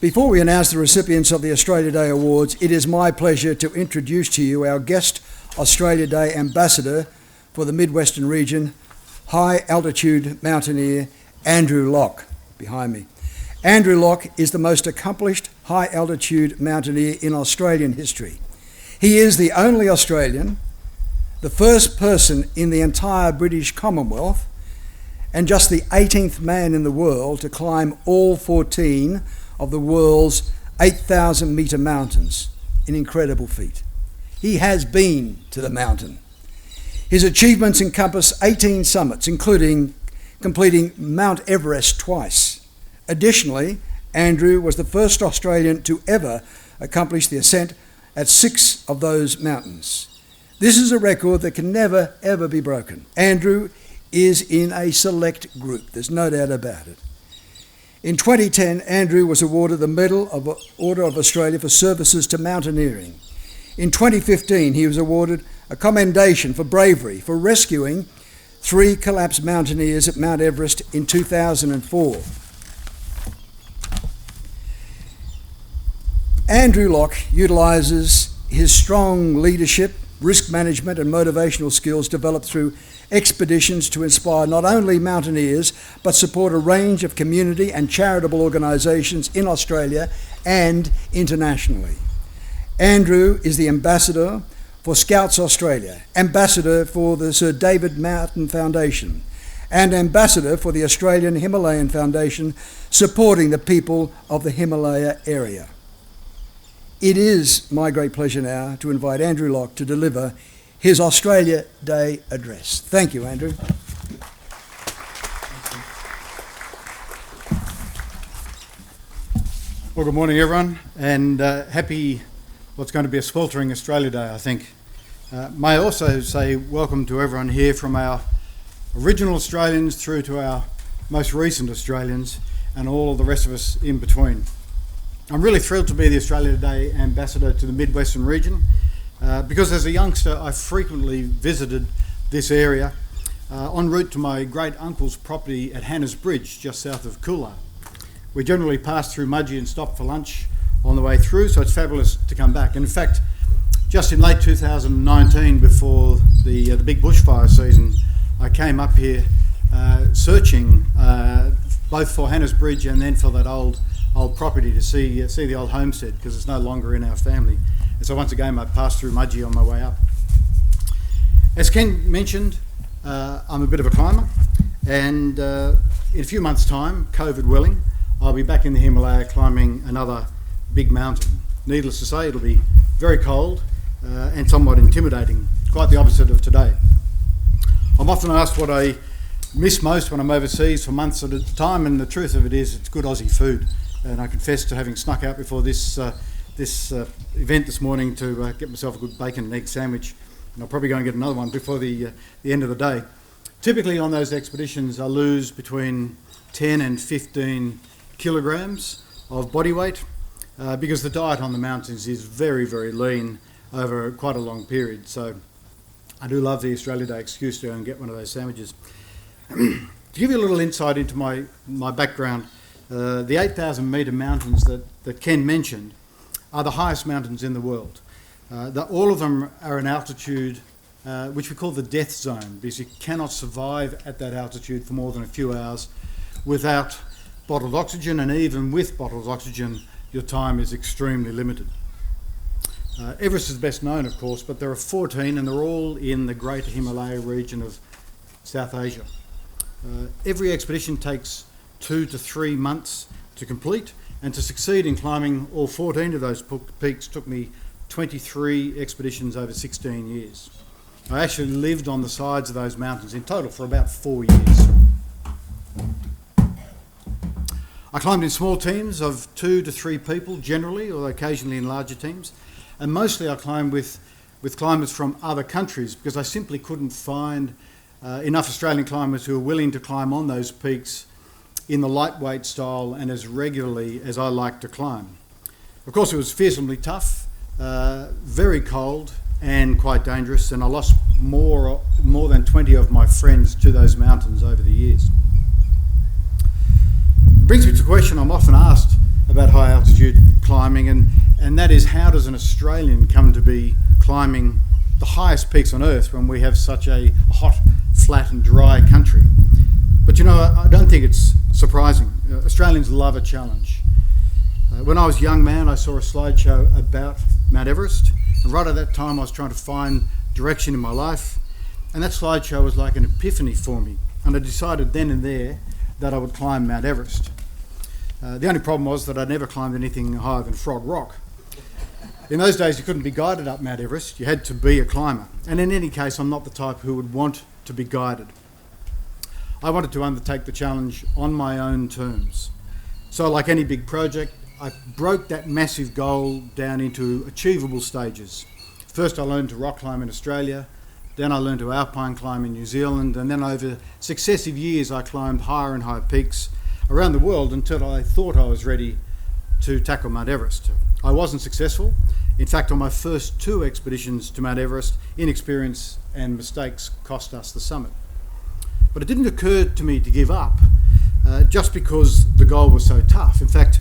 Before we announce the recipients of the Australia Day Awards, it is my pleasure to introduce to you our guest Australia Day Ambassador for the Mid-Western region, high altitude mountaineer Andrew Locke, behind me. Andrew Locke is the most accomplished high altitude mountaineer in Australian history. He is the only Australian, the first person in the entire British Commonwealth, and just the 18th man in the world to climb all 14 of the world's 8,000 metre mountains, an incredible feat. He has been to the mountain. His achievements encompass 18 summits, including completing Mount Everest twice. Additionally, Andrew was the first Australian to ever accomplish the ascent at 6 of those mountains. This is a record that can never, ever be broken. Andrew is in a select group, there's no doubt about it. In 2010, Andrew was awarded the Medal of Order of Australia for services to mountaineering. In 2015, he was awarded a commendation for bravery for rescuing 3 collapsed mountaineers at Mount Everest in 2004. Andrew Locke utilises his strong leadership, risk management and motivational skills developed through expeditions to inspire not only mountaineers but support a range of community and charitable organisations in Australia and internationally. Andrew is the Ambassador for Scouts Australia, Ambassador for the Sir David Mountain Foundation, and Ambassador for the Australian Himalayan Foundation, supporting the people of the Himalaya area. It is my great pleasure now to invite Andrew Locke to deliver his Australia Day address. Thank you, Andrew. Well, good morning, everyone, and happy what's going to be a sweltering Australia Day, I think. May I also say welcome to everyone here, from our original Australians through to our most recent Australians and all of the rest of us in between. I'm really thrilled to be the Australia Day Ambassador to the Mid-Western region because as a youngster I frequently visited this area en route to my great uncle's property at Hannah's Bridge, just south of Coolum. We generally passed through Mudgee and stopped for lunch on the way through, so it's fabulous to come back. And in fact, just in late 2019, before the big bushfire season, I came up here searching both for Hannah's Bridge and then for that old property to see the old homestead, because it's no longer in our family. And so once again I passed through Mudgee on my way up. As Ken mentioned, I'm a bit of a climber, and in a few months' time, COVID willing, I'll be back in the Himalaya climbing another big mountain. Needless to say, it'll be very cold and somewhat intimidating, quite the opposite of today. I'm often asked what I miss most when I'm overseas for months at a time, and the truth of it is it's good Aussie food. And I confess to having snuck out before this event this morning to get myself a good bacon and egg sandwich, and I'll probably go and get another one before the end of the day. Typically on those expeditions I lose between 10 and 15 kilograms of body weight because the diet on the mountains is very, very lean over quite a long period. So I do love the Australia Day excuse to go and get one of those sandwiches. To give you a little insight into my background, the 8,000 metre mountains that Ken mentioned are the highest mountains in the world. All of them are an altitude which we call the death zone, because you cannot survive at that altitude for more than a few hours without bottled oxygen, and even with bottled oxygen your time is extremely limited. Everest is best known, of course, but there are 14 and they're all in the Greater Himalaya region of South Asia. Every expedition takes 2 to 3 months to complete, and to succeed in climbing all 14 of those peaks took me 23 expeditions over 16 years. I actually lived on the sides of those mountains in total for about 4 years. I climbed in small teams of 2 to 3 people generally, or occasionally in larger teams, and mostly I climbed with climbers from other countries because I simply couldn't find enough Australian climbers who were willing to climb on those peaks in the lightweight style and as regularly as I like to climb. Of course, it was fearsomely tough, very cold and quite dangerous, and I lost more than 20 of my friends to those mountains over the years. It brings me to a question I'm often asked about high altitude climbing, and that is, how does an Australian come to be climbing the highest peaks on Earth when we have such a hot, flat and dry country? But you know, I don't think it's surprising. Australians love a challenge. When I was a young man, I saw a slideshow about Mount Everest, and right at that time I was trying to find direction in my life, and that slideshow was like an epiphany for me, and I decided then and there that I would climb Mount Everest. The only problem was that I'd never climbed anything higher than Frog Rock. In those days you couldn't be guided up Mount Everest, you had to be a climber, and in any case I'm not the type who would want to be guided. I wanted to undertake the challenge on my own terms. So like any big project, I broke that massive goal down into achievable stages. First I learned to rock climb in Australia, then I learned to alpine climb in New Zealand, and then over successive years I climbed higher and higher peaks around the world until I thought I was ready to tackle Mount Everest. I wasn't successful. In fact, on my first 2 expeditions to Mount Everest, inexperience and mistakes cost us the summit. But it didn't occur to me to give up just because the goal was so tough. In fact,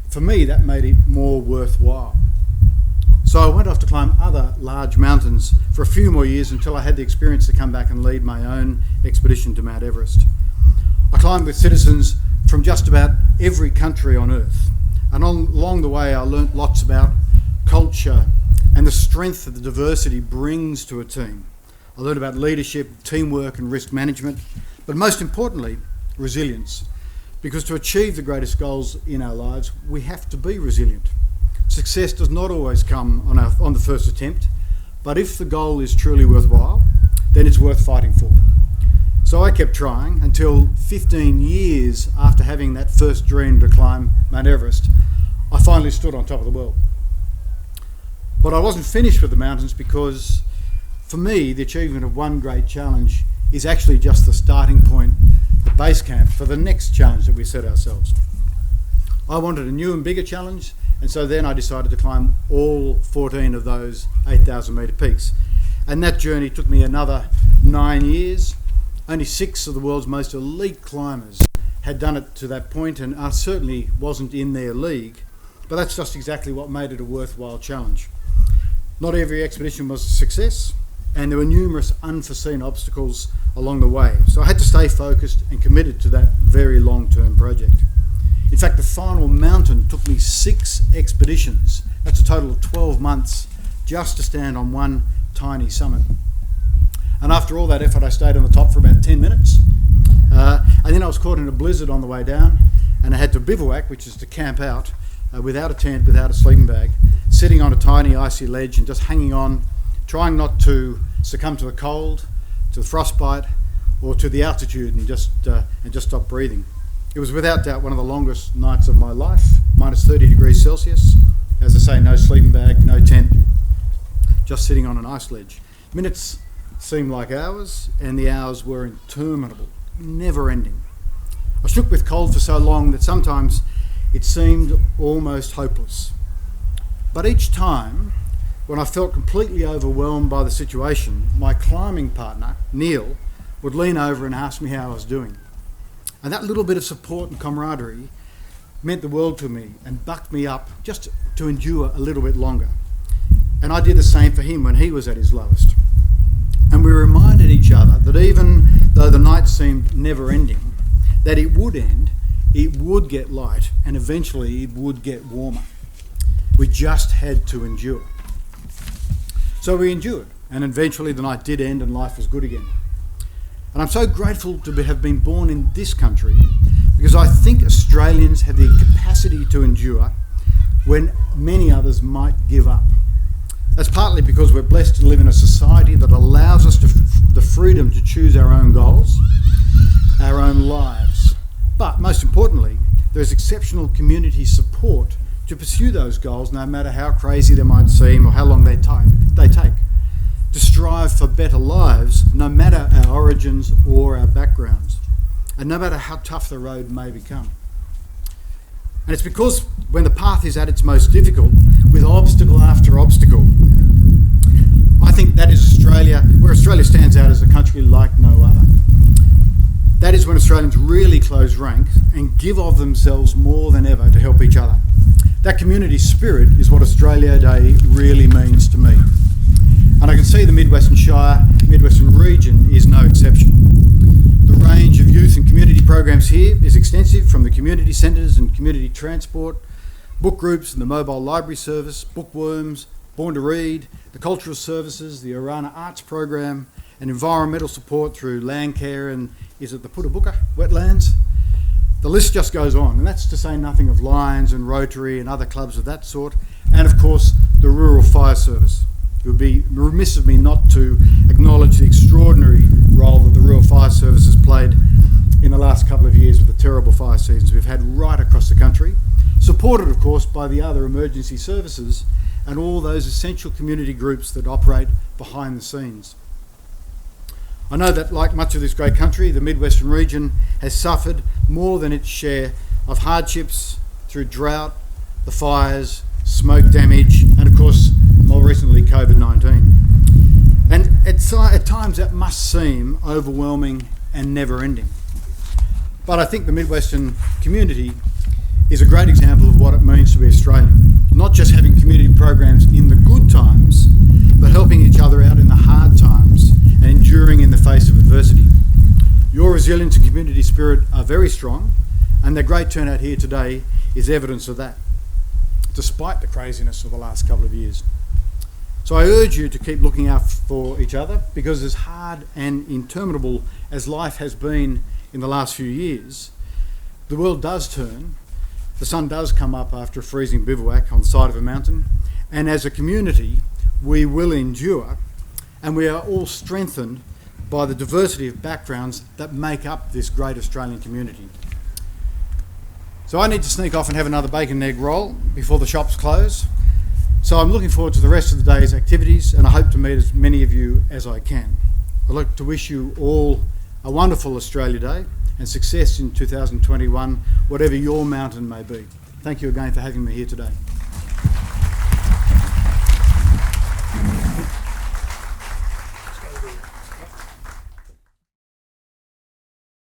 for me, that made it more worthwhile. So I went off to climb other large mountains for a few more years until I had the experience to come back and lead my own expedition to Mount Everest. I climbed with citizens from just about every country on Earth. And along the way, I learnt lots about culture and the strength that the diversity brings to a team. I learned about leadership, teamwork and risk management, but most importantly, resilience. Because to achieve the greatest goals in our lives, we have to be resilient. Success does not always come on the first attempt, but if the goal is truly worthwhile, then it's worth fighting for. So I kept trying until 15 years after having that first dream to climb Mount Everest, I finally stood on top of the world. But I wasn't finished with the mountains because, for me, the achievement of one great challenge is actually just the starting point, the base camp for the next challenge that we set ourselves. I wanted a new and bigger challenge, and so then I decided to climb all 14 of those 8,000 metre peaks. And that journey took me another 9 years. Only 6 of the world's most elite climbers had done it to that point, and I certainly wasn't in their league, but that's just exactly what made it a worthwhile challenge. Not every expedition was a success, and there were numerous unforeseen obstacles along the way, so I had to stay focused and committed to that very long-term project. In fact, the final mountain took me 6 expeditions. That's a total of 12 months just to stand on one tiny summit. And after all that effort, I stayed on the top for about 10 minutes. And then I was caught in a blizzard on the way down, and I had to bivouac, which is to camp out without a tent, without a sleeping bag, sitting on a tiny icy ledge and just hanging on, trying not to succumb to the cold, to the frostbite, or to the altitude, and just stop breathing. It was without doubt one of the longest nights of my life, minus 30 degrees Celsius. As I say, no sleeping bag, no tent, just sitting on an ice ledge. Minutes seemed like hours, and the hours were interminable, never ending. I shook with cold for so long that sometimes it seemed almost hopeless. But each time, when I felt completely overwhelmed by the situation, my climbing partner, Neil, would lean over and ask me how I was doing. And that little bit of support and camaraderie meant the world to me and bucked me up just to endure a little bit longer. And I did the same for him when he was at his lowest. And we reminded each other that even though the night seemed never ending, that it would end, it would get light, and eventually it would get warmer. We just had to endure. So we endured, and eventually the night did end and life was good again. And I'm so grateful to have been born in this country, because I think Australians have the capacity to endure when many others might give up. That's partly because we're blessed to live in a society that allows us the freedom to choose our own goals, our own lives. But most importantly, there is exceptional community support to pursue those goals, no matter how crazy they might seem or how long they take. To strive for better lives, no matter our origins or our backgrounds, and no matter how tough the road may become. And it's because when the path is at its most difficult, with obstacle after obstacle, I think that is Australia, where Australia stands out as a country like no other. That is when Australians really close ranks and give of themselves more than ever to help each other. That community spirit is what Australia Day really means to me. And I can see the Mid-Western Shire, Mid-Western region is no exception. The range of youth and community programs here is extensive, from the community centres and community transport, book groups and the mobile library service, bookworms, Born to Read, the cultural services, the Orana Arts program, and environmental support through land care and, is it the Putabuka wetlands? The list just goes on, and that's to say nothing of Lions and Rotary and other clubs of that sort, and of course the Rural Fire Service. It would be remiss of me not to acknowledge the extraordinary role that the Rural Fire Service has played in the last couple of years with the terrible fire seasons we've had right across the country, supported of course by the other emergency services and all those essential community groups that operate behind the scenes. I know that, like much of this great country, the Mid-Western region has suffered more than its share of hardships through drought, the fires, smoke damage, and of course, more recently, COVID-19. And at times that must seem overwhelming and never-ending. But I think the Mid-Western community is a great example of what it means to be Australian. Not just having community programs in the good times, but helping each other out in the hard times and enduring in the face of adversity. Your resilience and community spirit are very strong, and the great turnout here today is evidence of that, despite the craziness of the last couple of years. So I urge you to keep looking out for each other, because as hard and interminable as life has been in the last few years, the world does turn, the sun does come up after a freezing bivouac on the side of a mountain, and as a community we will endure, and we are all strengthened by the diversity of backgrounds that make up this great Australian community. So I need to sneak off and have another bacon and egg roll before the shops close. So I'm looking forward to the rest of the day's activities, and I hope to meet as many of you as I can. I'd like to wish you all a wonderful Australia Day and success in 2021, whatever your mountain may be. Thank you again for having me here today.